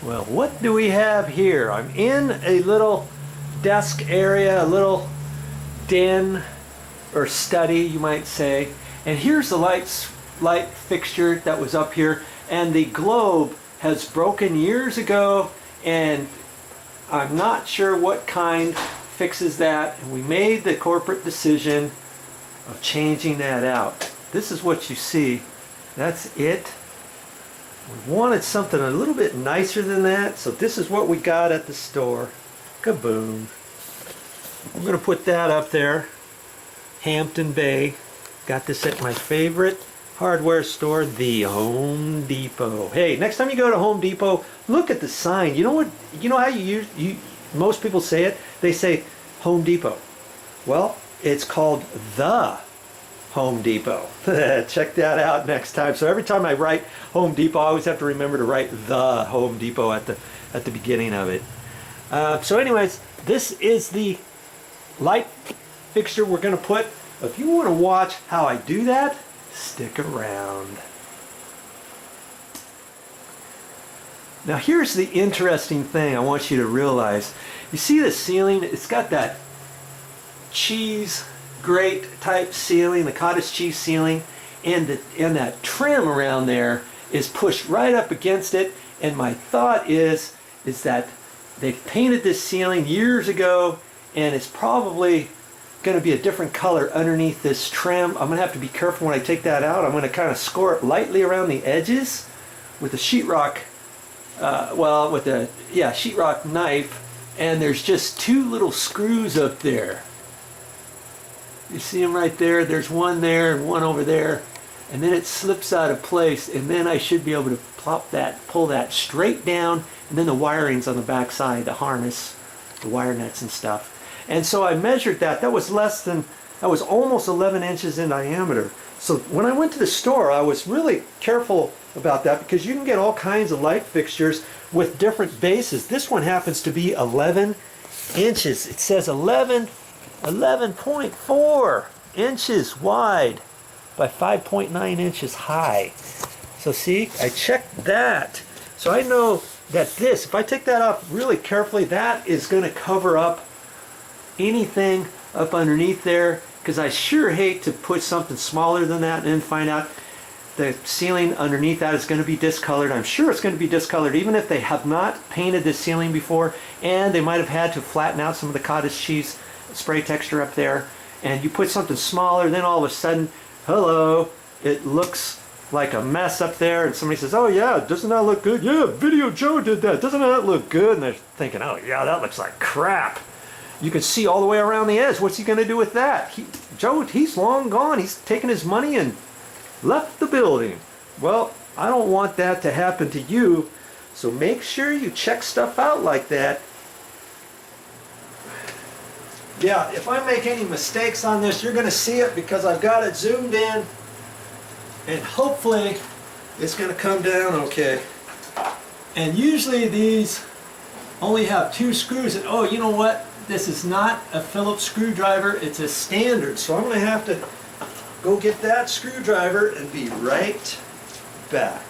Well, what do we have here? I'm in a little desk area, a little den or study, you might say. And here's the light fixture that was up here. And the globe has broken years ago, and I'm not sure what kind fixes that. And we made the corporate decision of changing that out. This is what you see. That's it. We wanted something a little bit nicer than that, so this is what we got at the store. Kaboom. I'm going to put that up there. Hampton Bay. Got this at my favorite hardware store, the Home Depot. Hey, next time you go to Home Depot, look at the sign. You know what? You know how most people say it? They say Home Depot. Well, it's called the Home Depot. Check that out next time. So every time I write Home Depot, I always have to remember to write the Home Depot at the beginning of it. So anyways, this is the light fixture we're going to put. If you want to watch how I do that, stick around. Now here's the interesting thing I want you to realize. You see the ceiling? It's got that cheese grate type ceiling, the cottage cheese ceiling, and that trim around there is pushed right up against it. And my thought is that they painted this ceiling years ago, and it's probably going to be a different color underneath this trim. I'm going to have to be careful when I take that out. I'm going to kind of score it lightly around the edges with a sheetrock, sheetrock knife. And there's just two little screws up there. You see them right there? There's one there and one over there. And then it slips out of place, and then I should be able to pull that straight down, and then the wiring's on the back side, the harness, the wire nuts and stuff. And so I measured that. That was almost 11 inches in diameter. So when I went to the store, I was really careful about that, because you can get all kinds of light fixtures with different bases. This one happens to be 11 inches. It says 11.4 inches wide by 5.9 inches high. So see, I checked that. So I know that this, if I take that off really carefully, that is going to cover up anything up underneath there, because I sure hate to put something smaller than that and then find out the ceiling underneath that is going to be discolored. I'm sure it's going to be discolored even if they have not painted this ceiling before, and they might have had to flatten out some of the cottage cheese spray texture up there. And you put something smaller, then all of a sudden, hello, it looks like a mess up there, and somebody says, oh yeah, doesn't that look good? Yeah, Video Joe did that. Doesn't that look good? And they're thinking, oh yeah, that looks like crap. You can see all the way around the edge. What's he going to do with that? Joe, he's long gone. He's taken his money and left the building. Well, I don't want that to happen to you, so make sure you check stuff out like that. Yeah, if I make any mistakes on this, you're going to see it, because I've got it zoomed in, and hopefully it's going to come down okay. And usually these only have 2 screws. And oh, you know what? This is not a Phillips screwdriver, it's a standard. So I'm going to have to go get that screwdriver and be right back.